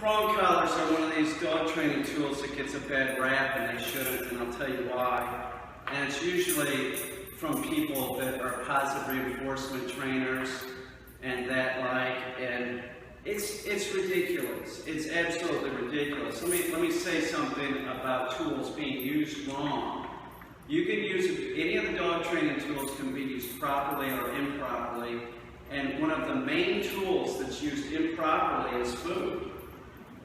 Prong collars are one of these dog training tools that gets a bad rap, and they shouldn't, and I'll tell you why. And it's usually from people that are positive reinforcement trainers and that and it's ridiculous. It's absolutely ridiculous. Let me say something about tools being used wrong. You can use any of the dog training tools can be used properly or improperly, and one of the main tools that's used improperly is food.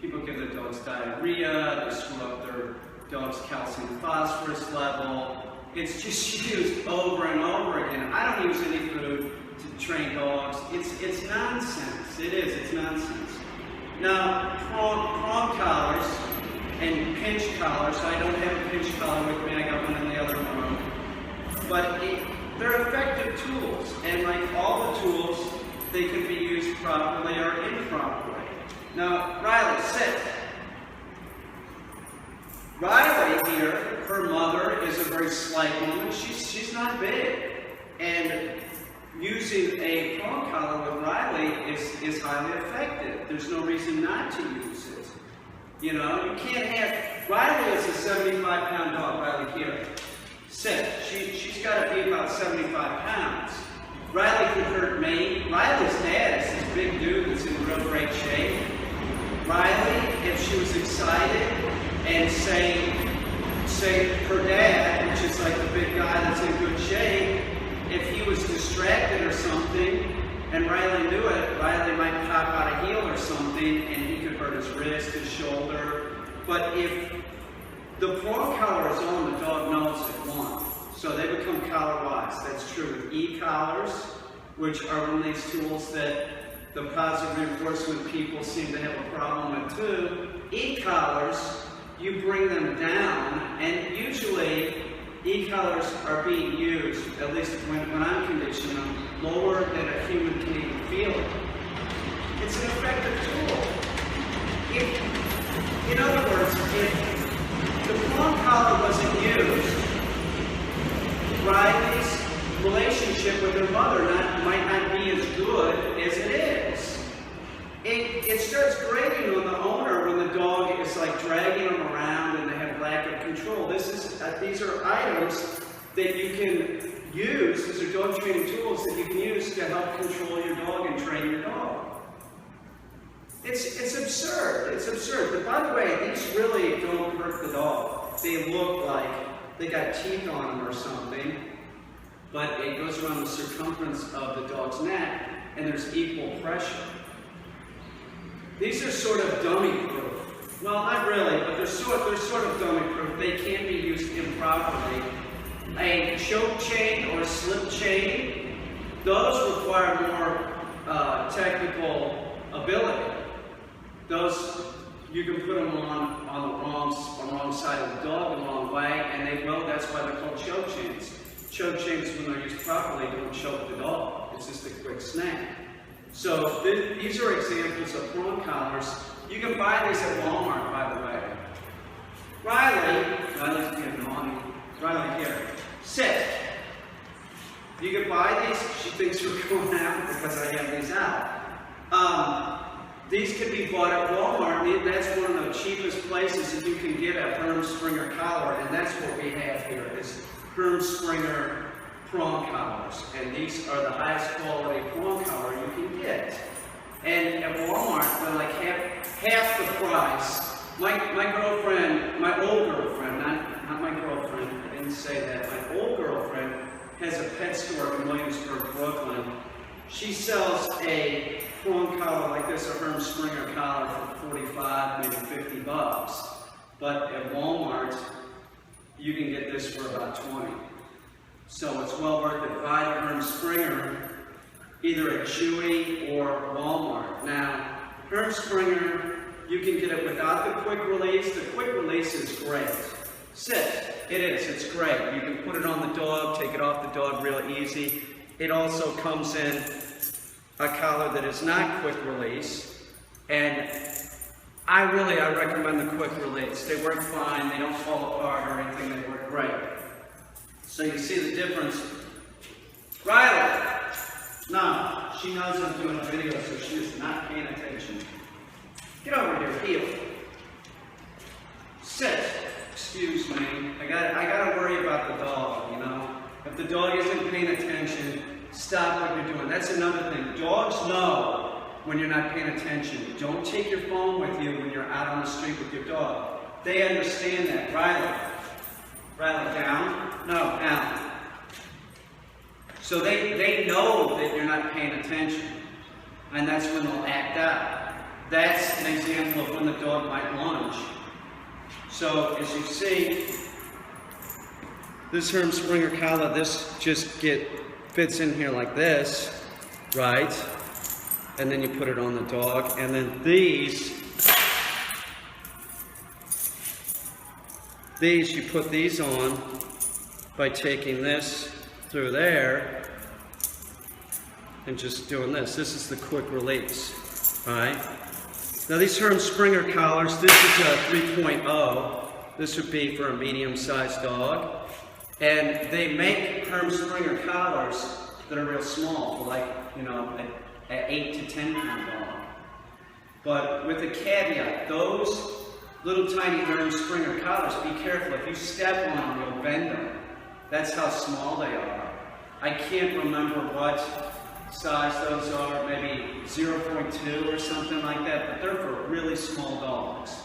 People give their dogs diarrhea, they screw up their dog's calcium phosphorus level. It's just used over and over again. I don't use any food to train dogs. It's nonsense. It is. It's nonsense. Now, prong collars and pinch collars. I don't have a pinch collar with me. I got one in the other room. But they're effective tools, and like all the tools, they can be used properly or improperly. Now, Riley, sit. Riley here, her mother is a very slight woman. She's not big. And using a prong collar with Riley is highly effective. There's no reason not to use it. You know, you can't have, Riley is a 75-pound dog, Riley here. Sit. She's got to be about 75 pounds. Riley could hurt me. Riley's dad is this big dude that's in real great shape. Riley, if she was excited and say her dad, which is like the big guy that's in good shape, if he was distracted or something and Riley knew it, Riley might pop out a heel or something and he could hurt his wrist, his shoulder. But if the prong collar is on, the dog knows it won. So they become collar-wise. That's true with e-collars, which are one of these tools that the positive reinforcement people seem to have a problem with too. E-collars, you bring them down, and usually e-collars are being used, at least when I'm conditioning them, lower than a human can even feel it. It's an effective tool. In other words, if the prong collar wasn't used, Riley's relationship with her mother might not be as good as it is. It starts grating on the owner when the dog is like dragging them around and they have lack of control. These are items that you can use. These are dog training tools that you can use to help control your dog and train your dog. It's absurd. It's absurd. But by the way, these really don't hurt the dog. They look like they got teeth on them or something, but it goes around the circumference of the dog's neck, and there's equal pressure. These are sort of dummy-proof. Well, not really, but they're sort of dummy-proof. They can be used improperly. A choke chain or slip chain, those require more technical ability. Those, you can put them on the wrong side of the dog the wrong way, and they will. That's why they're called choke chains. Choke chains, when they're used properly, don't choke the dog. It's just a quick snap. So these are examples of prong collars. You can buy these at Walmart, by the way. Riley's being naughty. Riley, here, sit. You can buy these. She thinks we're going out because I have these out. These can be bought at Walmart. That's one of the cheapest places that you can get a Herm Sprenger collar, and that's what we have here, is Herm Sprenger Prong Collars. And these are the highest quality prong collar you can get. And at Walmart, they're like half the price. My girlfriend, my old girlfriend, not my girlfriend, I didn't say that, my old girlfriend has a pet store in Williamsburg, Brooklyn. She sells a prong collar like this, a Herm Sprenger collar, for $45, maybe $50. But at Walmart, you can get this for about $20. So it's well worth it. Buy the Herm Sprenger either at Chewy or Walmart. Now, Herm Sprenger, you can get it without the quick release. The quick release is great. Sit. It is. It's great. You can put it on the dog, take it off the dog real easy. It also comes in a collar that is not quick release, and I recommend the quick release. They work fine, they don't fall apart or anything, they work great. So you see the difference. Riley! No, she knows I'm doing a video, so she is not paying attention. Get over here, heel. Sit. Excuse me. I gotta worry about the dog, you know. If the dog isn't paying attention, stop what you're doing. That's another thing. Dogs know when you're not paying attention. Don't take your phone with you when you're out on the street with your dog. They understand that. Riley. Riley, down. No, down. So they know that you're not paying attention. And that's when they'll act out. That's an example of when the dog might lunge. So as you see, this Herm Sprenger Collar, this just fits in here like this, right? And then you put it on the dog. And then these you put these on by taking this through there and just doing this. This is the quick release, all right? Now these Herm Sprenger Collars, this is a 3.0. This would be for a medium-sized dog. And they make Herm Sprenger Collars that are real small, for like, you know, an 8 to 10 pound dog. But with a caveat, those little tiny Herm Sprenger Collars, be careful. If you step on them, you'll bend them. That's how small they are. I can't remember what size those are, maybe 0.2 or something like that, but they're for really small dogs.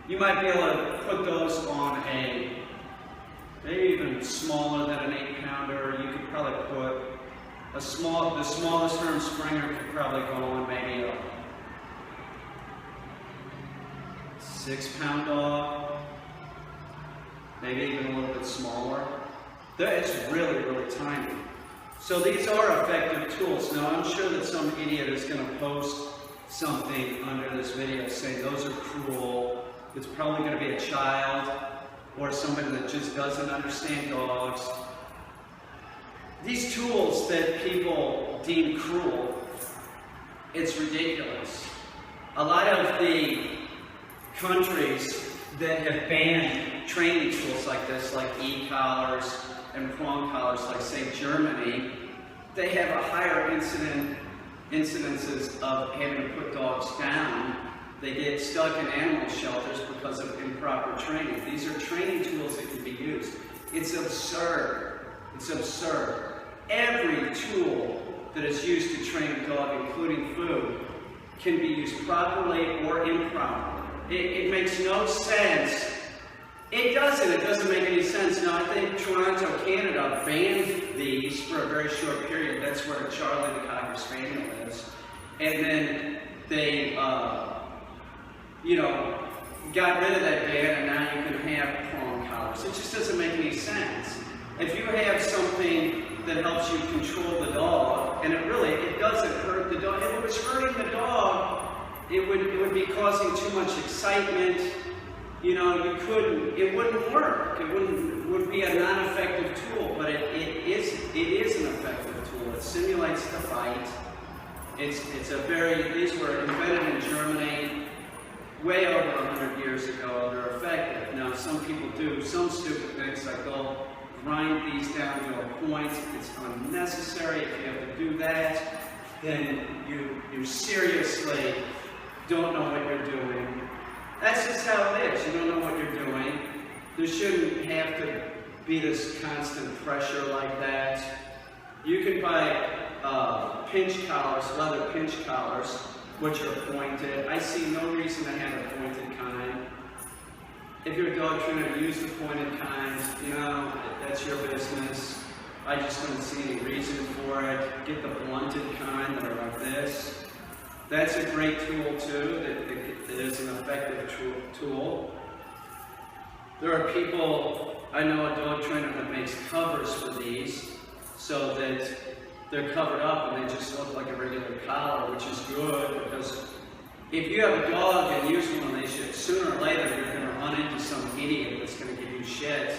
You might be able to put those on maybe even smaller than an 8-pounder. You could probably put the smallest Herm Sprenger could probably go on maybe a 6-pound dog, maybe even a little bit smaller. It's really, really tiny. So these are effective tools. Now I'm sure that some idiot is going to post something under this video saying those are cruel. It's probably going to be a child or somebody that just doesn't understand dogs. These tools that people deem cruel, it's ridiculous. A lot of the countries that have banned training tools like this, like Ecollars and prong collars, like say Germany, they have a higher incidences of having to put dogs down. They get stuck in animal shelters because of improper training. These are training tools that can be used. It's absurd. It's absurd. Every tool that is used to train a dog, including food, can be used properly or improperly. It makes no sense. It doesn't make any sense. Now, I think Toronto, Canada banned these for a very short period. That's where Charlie the Cocker Spaniel is. And then they, got rid of that ban, and now you can have prong collars. It just doesn't make any sense. If you have something that helps you control the dog, and it doesn't hurt the dog. If it was hurting the dog, it would be causing too much excitement. You know, it wouldn't work. It would be a non-effective tool, but it is an effective tool. It simulates the fight. These were invented in Germany way over 100 years ago. They're effective. Now, some people do some stupid things, like they'll grind these down to a point. It's unnecessary. If you have to do that, then you seriously don't know what you're doing. That's just how it is. You don't know what you're doing. There shouldn't have to be this constant pressure like that. You can buy pinch collars, leather pinch collars, which are pointed. I see no reason to have a pointed kind. If you're a dog trainer, use the pointed kinds. You know, that's your business. I just don't see any reason for it. Get the blunted kind that are like this. That's a great tool too. That is an effective tool. There are people, I know a dog trainer that makes covers for these so that they're covered up and they just look like a regular collar, which is good, because if you have a dog and use one of these shit, sooner or later you're going to run into some idiot that's going to give you shit.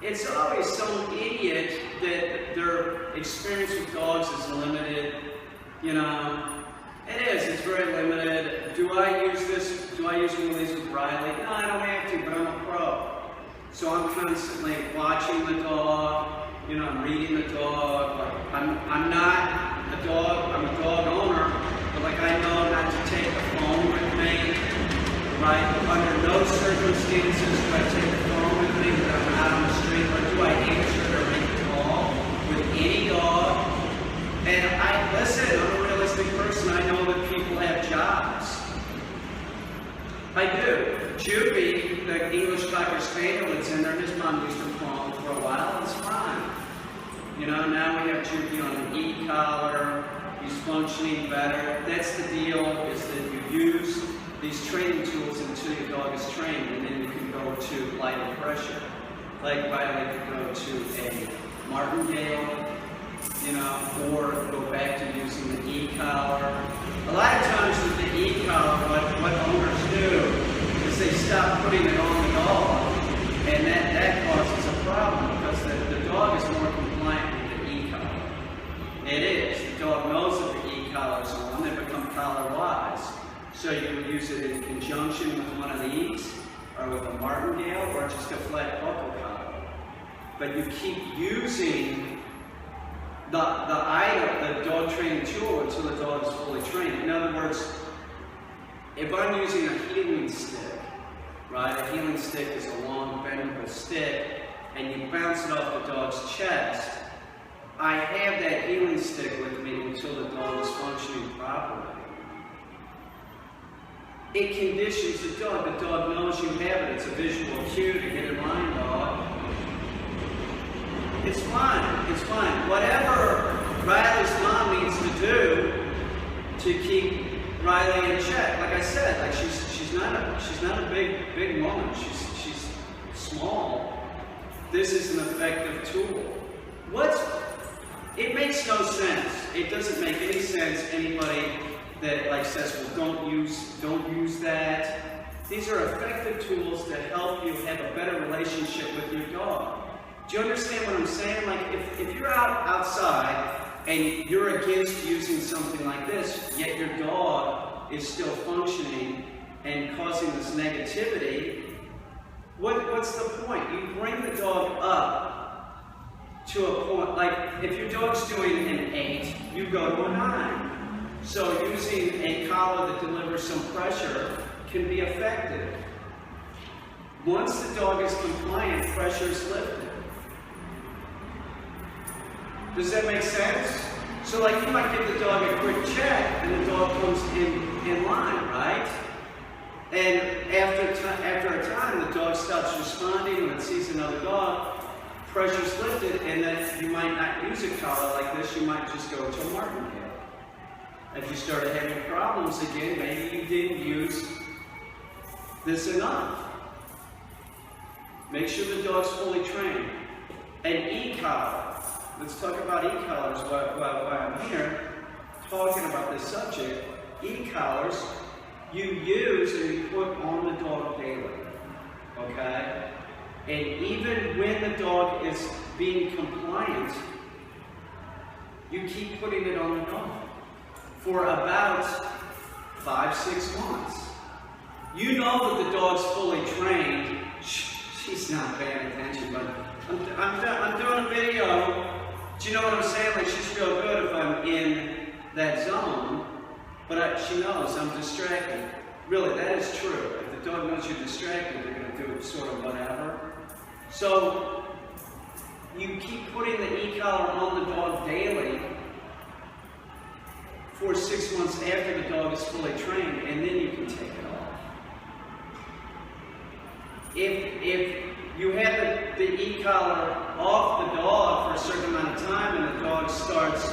It's always some idiot that their experience with dogs is limited, you know. It is, it's very limited. Do I use one of these with Riley? No, I don't have to, but I'm a pro. So I'm constantly watching the dog, you know, I'm reading the dog. Like, I'm not a dog, I'm a dog owner, but like I know not to take the phone right? Under no circumstances do I take the phone with me when I'm out on the street, or do I answer it or make a call with any dog. And listen, I'm a realistic person. I know that people have jobs. I do. Juvie, the English Cocker Spaniel that's in there, his mom used to prong for a while. It's fine. You know, now we have Juvie on an e-collar. He's functioning better. That's the deal, is that you use these training tools until your dog is trained, and then you can go to lighter pressure. Like Riley could go to a martingale, you know, or go back to using the e-collar. A lot of times with the e-collar, what owners do is they stop putting it on the dog, and that causes a problem because the dog is more compliant with the e-collar. It is. The dog knows that the e-collar is on. They become collar-wise. So you would use it in conjunction with one of these, or with a martingale, or just a flat buckle collar. But you keep using the item, the dog training tool, until the dog is fully trained. In other words, if I'm using a healing stick, right? A healing stick is a long bendable stick, and you bounce it off the dog's chest. I have that healing stick with me until the dog is functioning properly. It conditions the dog. The dog knows you have it. It's a visual cue to get in line, dog. It's fine. It's fine. Whatever Riley's mom needs to do to keep Riley in check. Like I said, like she's not a big woman. She's small. This is an effective tool. It makes no sense. It doesn't make any sense. Anybody that like says, well, don't use that. These are effective tools to help you have a better relationship with your dog. Do you understand what I'm saying? Like, if you're outside and you're against using something like this, yet your dog is still functioning and causing this negativity, what's the point? You bring the dog up to a point, like if your dog's doing an 8, you go to a 9. So using a collar that delivers some pressure can be effective. Once the dog is compliant, pressure is lifted. Does that make sense? So like you might give the dog a quick check and the dog comes in line, right? And after a time, the dog stops responding. When it sees another dog, pressure's lifted, and then you might not use a collar like this. You might just go to a martingale. If you started having problems again, maybe you didn't use this enough. Make sure the dog's fully trained. An e-collar. Let's talk about e-collars while I'm here talking about this subject. E-collars you use and you put on the dog daily. Okay? And even when the dog is being compliant, you keep putting it on the dog for about 5-6 months. You know that the dog's fully trained. She's not paying attention, but I'm doing a video. Do you know what I'm saying? Like, she's real good if I'm in that zone, but she knows I'm distracted. Really, that is true. If the dog knows you're distracted, they're going to do sort of whatever. So you keep putting the e-collar on the dog daily for 6 months after the dog is fully trained, and then you can take it off. If you have the e-collar off the dog for a certain amount of time and the dog starts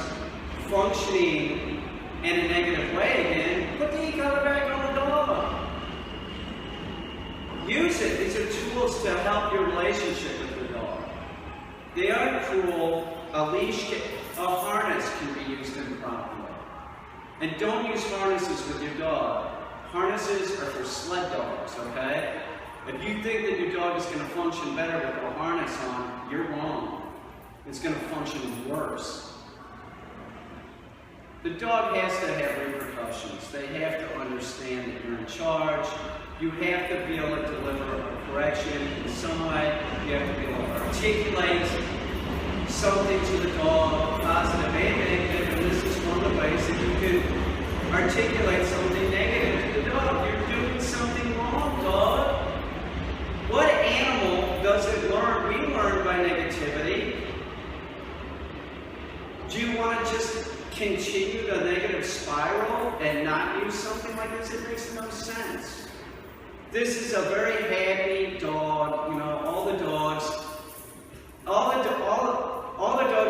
functioning in a negative way again, put the e-collar back on the dog. Use it. These are tools to help your relationship with the dog. They aren't cruel. A harness can be used improperly. And don't use harnesses with your dog. Harnesses are for sled dogs, okay? If you think that your dog is going to function better with a harness on, you're wrong. It's going to function worse. The dog has to have repercussions. They have to understand that you're in charge. You have to be able to deliver a correction in some way. You have to be able to articulate something to the dog, positive and negative, and this is one of the ways that you can articulate something negative to the dog. You're doing something wrong. makes no sense. This is a very happy dog, you know, all the dogs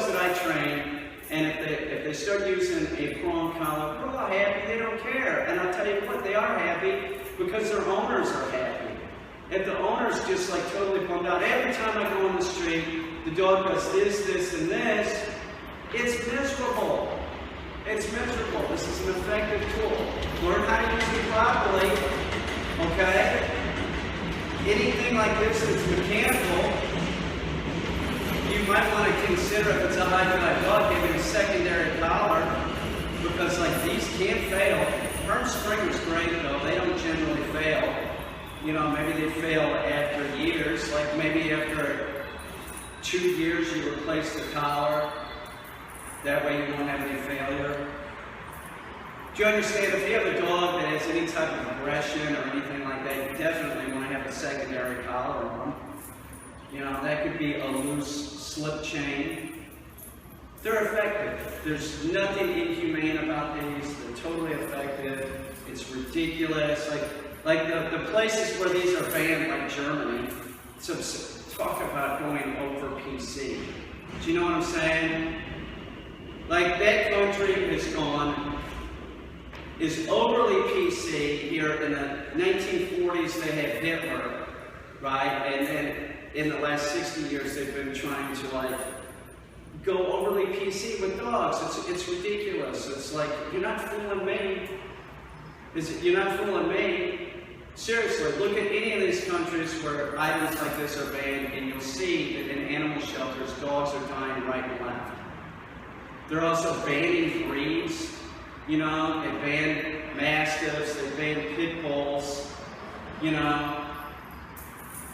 that I train, and if they start using a prong collar, they're all happy, they don't care. And I'll tell you what, they are happy because their owners are happy. If the owner's just like totally bummed out, every time I go on the street, the dog does this, this, and this, it's miserable. It's miserable. This is an effective tool. Learn how to use it properly, okay? Anything like this that's mechanical, you might want to consider, if it's a high-fly dog, giving a secondary collar, because like these can't fail. Herm Sprenger's great though, they don't generally fail. You know, maybe they fail after years, like maybe after 2 years you replace the collar. That way you won't have any failure. Do you understand, if you have a dog that has any type of aggression or anything like that, you definitely want to have a secondary collar on. You know, that could be a loose slip chain. They're effective. There's nothing inhumane about these. They're totally effective. It's ridiculous. Like the places where these are banned, like Germany, so talk about going over PC. Do you know what I'm saying? Like that country is overly PC. Here in the 1940s they had Hitler, right? And then in the last 60 years they've been trying to like go overly PC with dogs. It's ridiculous. It's like, you're not fooling me. You're not fooling me. Seriously, look at any of these countries where items like this are banned, and you'll see that in animal shelters, dogs are dying right and left. They're also banning breeds. You know, they ban mastiffs, they ban pit bulls, you know,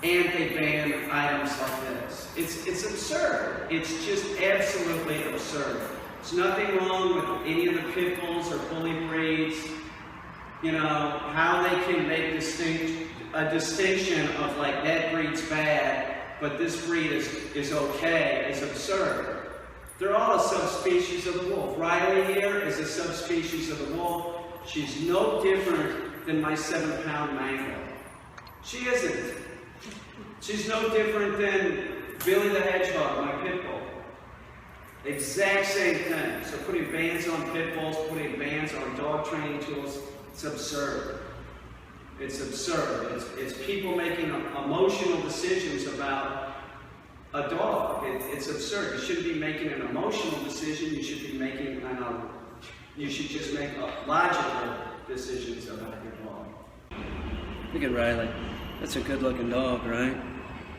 and they ban items like this. It's absurd. It's just absolutely absurd. There's nothing wrong with any of the pit bulls or bully breeds. You know, how they can make a distinction of like that breed's bad, but this breed is okay, is absurd. They're all a subspecies of the wolf. Riley here is a subspecies of the wolf. She's no different than my 7-pound mango. She isn't. She's no different than Billy the Hedgehog, my pit bull. Exact same thing. So putting bans on pit bulls, putting bans on dog training tools, it's absurd. It's absurd. It's people making emotional decisions about a dog. It's absurd. You shouldn't be making an emotional decision. You should be making you should just make logical decisions about your dog. Look at Riley. That's a good-looking dog, right?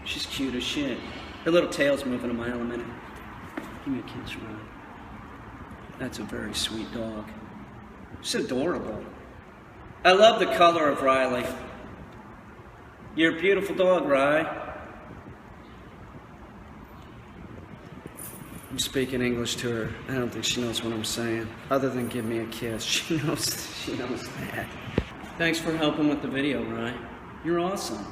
She's cute as shit. Her little tail's moving a mile a minute. Give me a kiss, Riley. That's a very sweet dog. She's adorable. I love the color of Riley. You're a beautiful dog, Riley. I'm speaking English to her. I don't think she knows what I'm saying. Other than give me a kiss. She knows that. Thanks for helping with the video, Ryan. You're awesome.